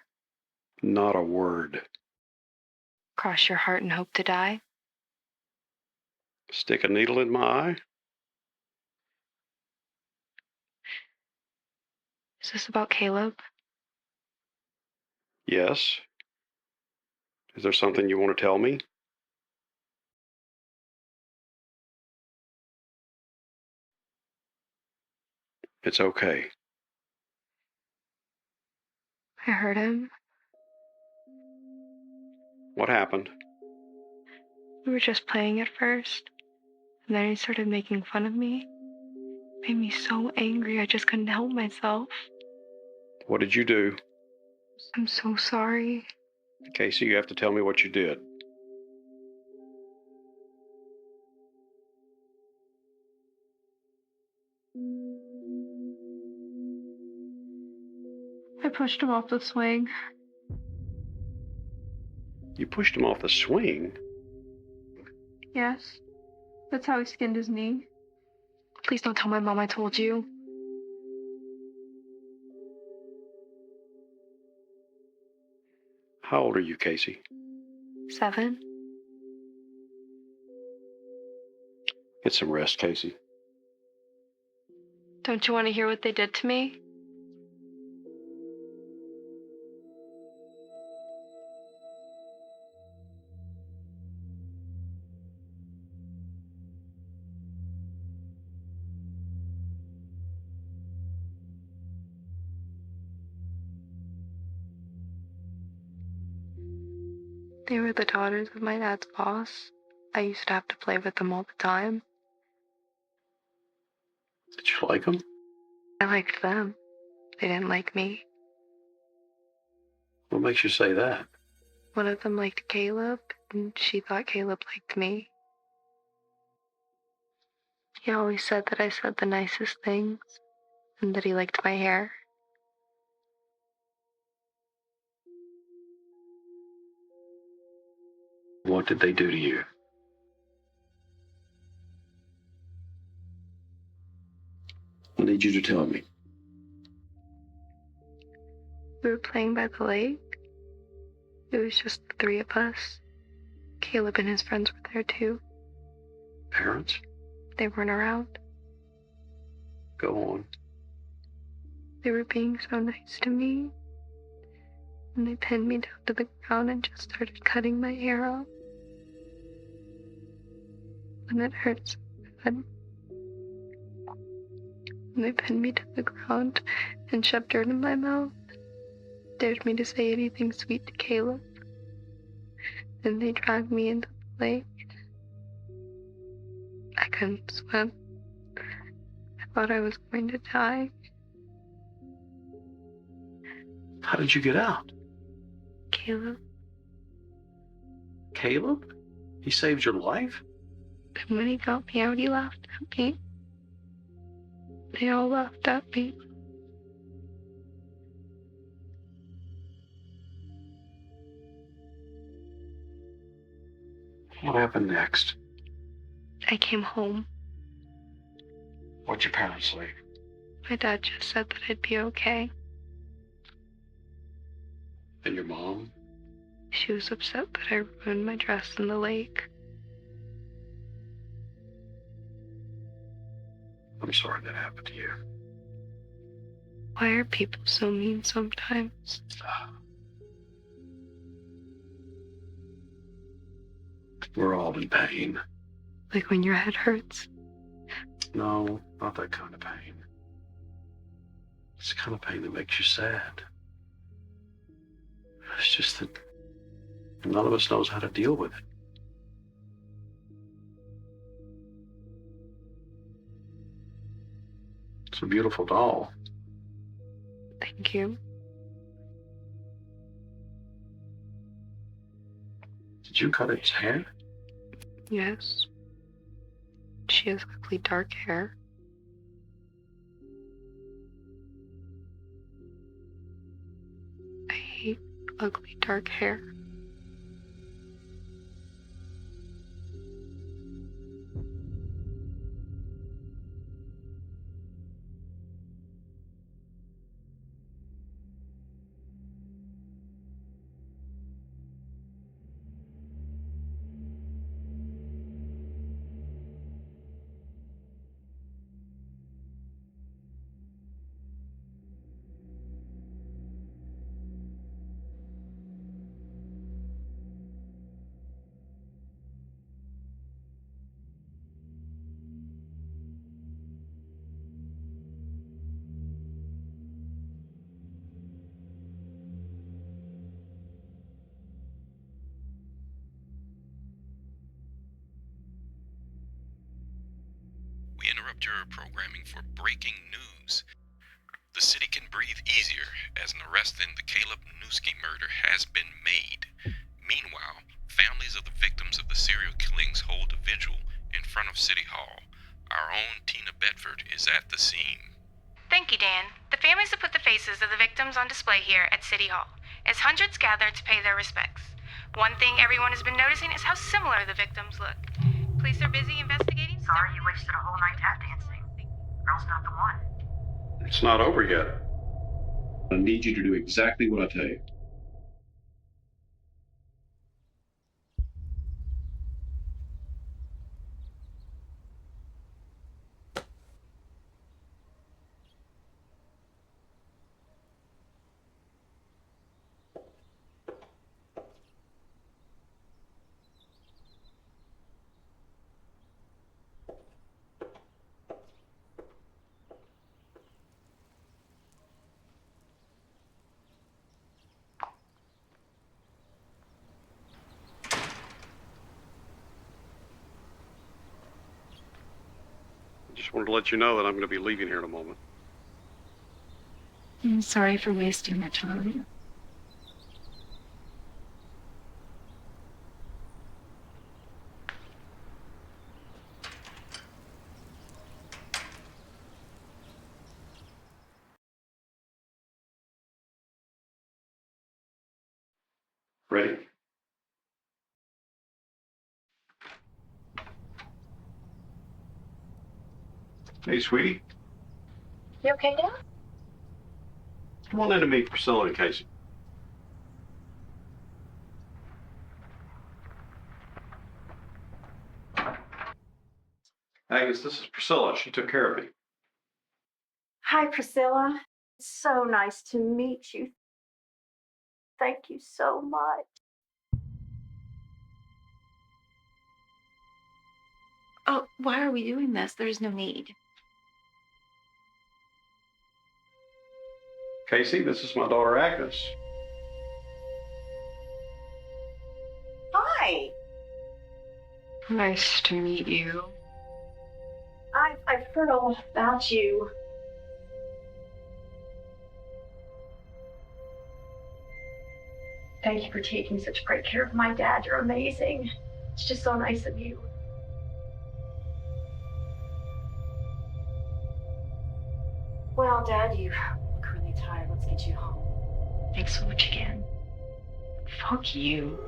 Not a word. Cross your heart and hope to die? Stick a needle in my eye? Is this about Caleb? Yes. Is there something you want to tell me? It's okay. I heard him. What happened? We were just playing at first, and then he started making fun of me. Made me so angry I just couldn't help myself. What did you do? I'm so sorry. Casey, you have to tell me what you did. I pushed him off the swing. You pushed him off the swing? Yes. That's how he skinned his knee. Please don't tell my mom I told you. How old are you, Casey? 7. Get some rest, Casey. Don't you want to hear what they did to me? They were the daughters of my dad's boss. I used to have to play with them all the time. Did you like him? I liked them. They didn't like me. What makes you say that? One of them liked Caleb, and she thought Caleb liked me. He always said that I said the nicest things, and that he liked my hair. What did they do to you? I need you to tell me. We were playing by the lake. It was just the 3 of us. Caleb and his friends were there too. Parents? They weren't around. Go on. They were being so nice to me. And they pinned me down to the ground and just started cutting my hair off. And it hurt so bad. And they pinned me to the ground and shoved dirt in my mouth. Dared me to say anything sweet to Caleb. Then they dragged me into the lake. I couldn't swim. I thought I was going to die. How did you get out? Caleb. Caleb? He saved your life? And when he got me out, he laughed at me. They all laughed at me. What happened next? I came home. What'd your parents say? My dad just said that I'd be okay. And your mom? She was upset that I ruined my dress in the lake. I'm sorry that happened to you. Why are people so mean sometimes? We're all in pain. Like when your head hurts. No, not that kind of pain. It's the kind of pain that makes you sad. It's just that none of us knows how to deal with it. It's a beautiful doll. Thank you. Did you cut its hair? Yes. She has ugly dark hair. I ugly dark hair. We interrupt your programming for breaking news. The city can breathe easier as an arrest in the Caleb Newski murder has been made. Meanwhile, families of the victims of the serial killings hold a vigil in front of City Hall. Our own Tina Bedford is at the scene. Thank you, Dan. The families have put the faces of the victims on display here at City Hall as hundreds gather to pay their respects. One thing everyone has been noticing is how similar the victims look. Police are busy investigating. Sorry you wasted a whole night tap dancing. Girl's not the one. It's not over yet. I need you to do exactly what I tell you. Just wanted to let you know that I'm going to be leaving here in a moment. I'm sorry for wasting your time. Ready? Hey, sweetie. You okay, Dad? Come on in to meet Priscilla and Casey. Agnes, this is Priscilla. She took care of me. Hi, Priscilla. It's so nice to meet you. Thank you so much. Oh, why are we doing this? There's no need. Casey, this is my daughter Agnes. Hi. Nice to meet you. I've heard all about you. Thank you for taking such great care of my dad. You're amazing. It's just so nice of you. Well, Dad, you look really tired. Let's get you home. Thanks so much again. Fuck you.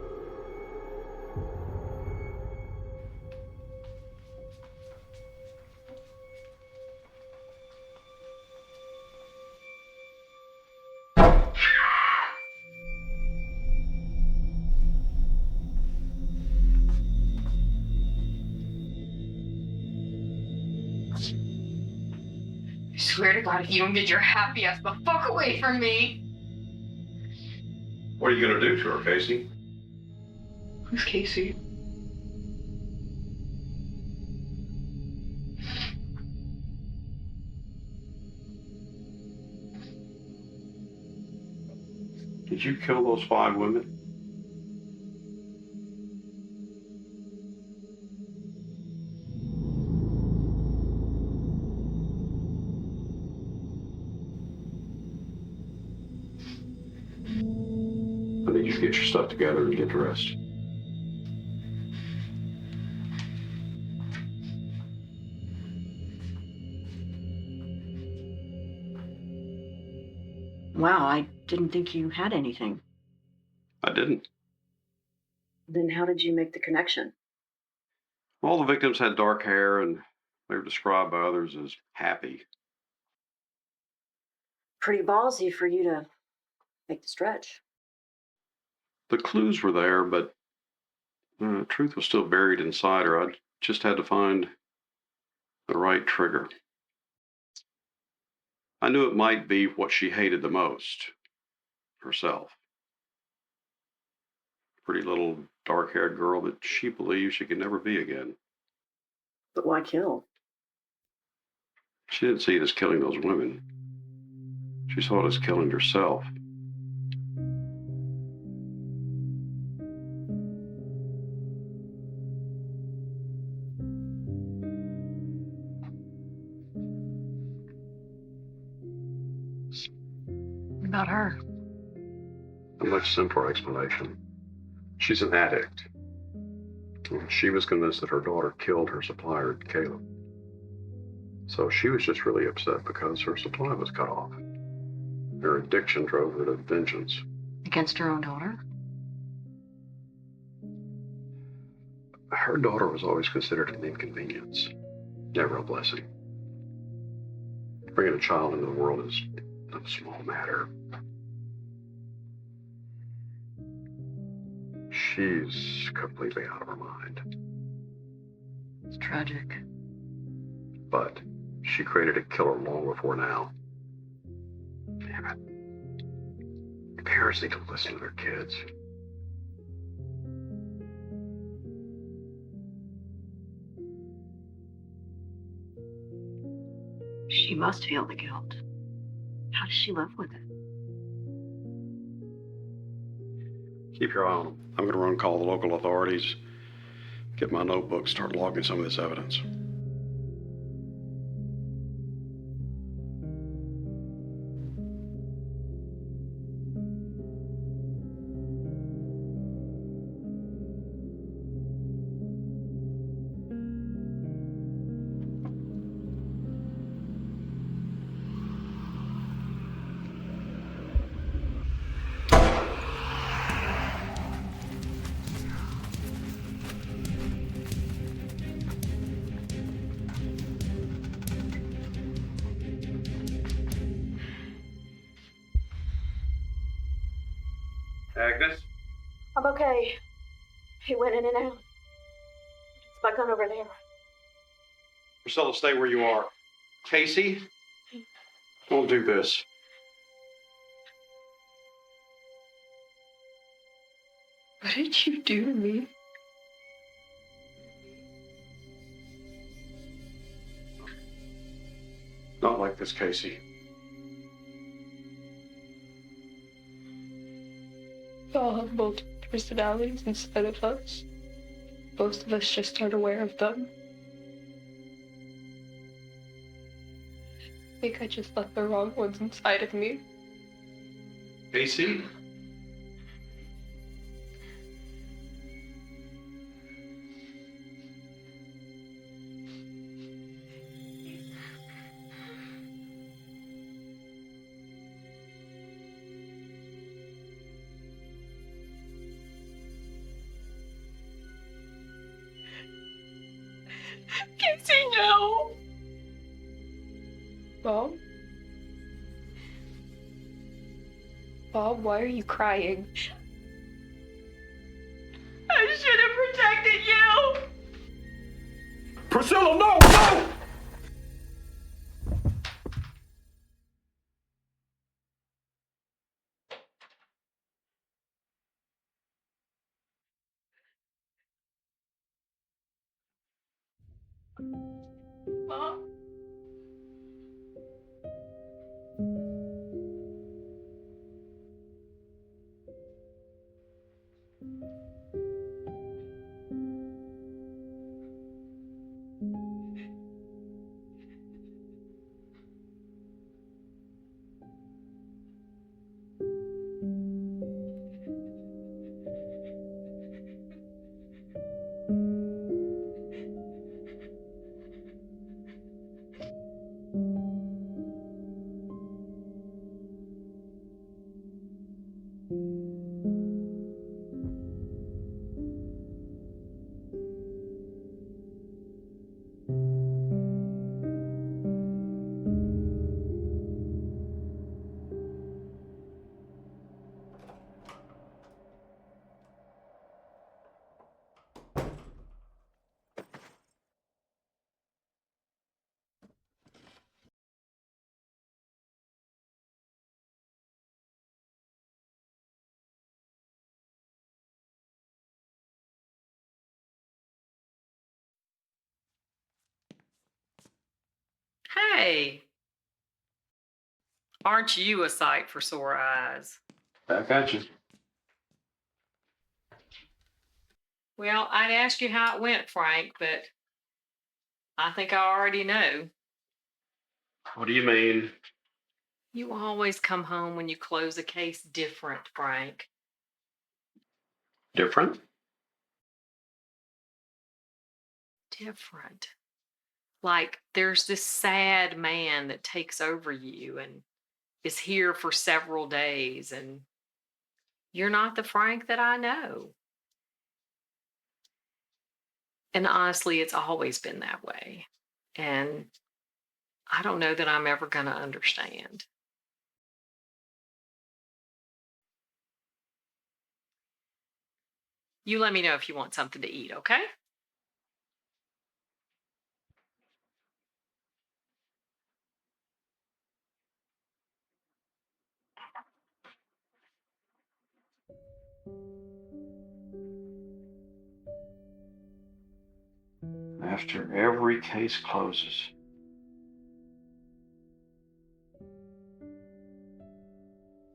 I swear to God, if you don't get your happy ass the fuck away from me. What are you going to do to her, Casey? Who's Casey? Did you kill those 5 women? I need you to get your stuff together and get dressed. Wow, I didn't think you had anything. didn't. Then how did you make the connection? All the victims had dark hair and they were described by others as happy. Pretty ballsy for you to make the stretch. The clues were there, but truth was still buried inside her. I just had to find the right trigger. I knew it might be what she hated the most, herself. Pretty little dark-haired girl that she believes she could never be again. But why kill? She didn't see it as killing those women. She saw it as killing herself. What about her? A much simpler explanation. She's an addict. She was convinced that her daughter killed her supplier, Caleb. So she was just really upset because her supply was cut off. Her addiction drove her to vengeance. Against her own daughter? Her daughter was always considered an inconvenience, never a blessing. Bringing a child into the world is no small matter. She's completely out of her mind. It's tragic. But she created a killer long before now. Damn it. Parents need to listen to their kids. She must feel the guilt. How does she live with it? Keep your eye on them. I'm going to run call the local authorities, get my notebook, start logging some of this evidence. Agnes? I'm okay. He went in and out. It's my gun over there. Priscilla, stay where you are. Casey? Don't do this. What did you do to me? Not like this, Casey. We all have multiple personalities inside of us. Most of us just aren't aware of them. I think I just let the wrong ones inside of me. Casey? Casey, no! Mom? Mom, why are you crying? I should have protected you! Priscilla, no! No! Mom? Hey, aren't you a sight for sore eyes? Back at you. Well, I'd ask you how it went, Frank, but I think I already know. What do you mean? You always come home when you close a case different, Frank. Different? Different. Like there's this sad man that takes over you and is here for several days, and you're not the Frank that I know. And honestly, it's always been that way. And I don't know that I'm ever going to understand. You let me know if you want something to eat, okay? After every case closes.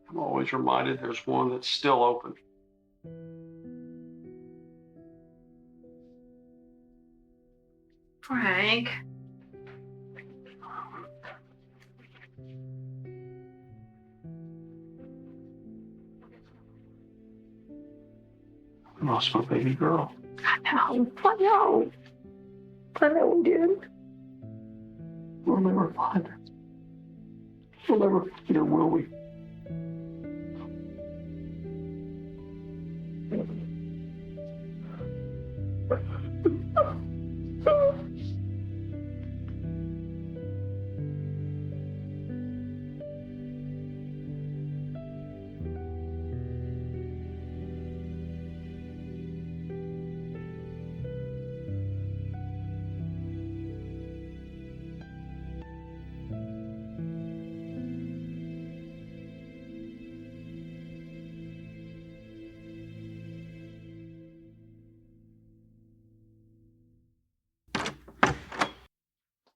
I'm always reminded there's one that's still open. Frank. I lost my baby girl. I know we did. We'll never find her. We'll never find her, will we?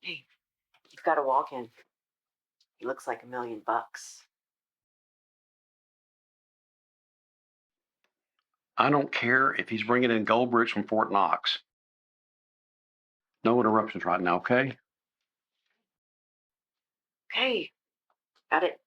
Hey, you've got to walk in. He looks like $1,000,000. I don't care if he's bringing in gold bricks from Fort Knox. No interruptions right now, okay? Okay, got it.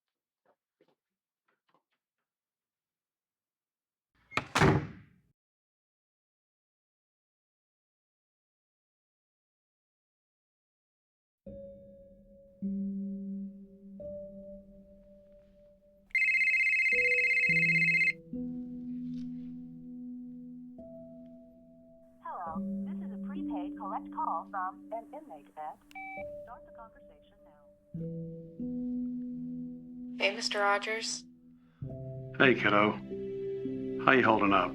Hello, this is a prepaid collect call from an inmate at. Start the conversation now. Hey, Mr. Rogers. Hey, kiddo. How you holding up?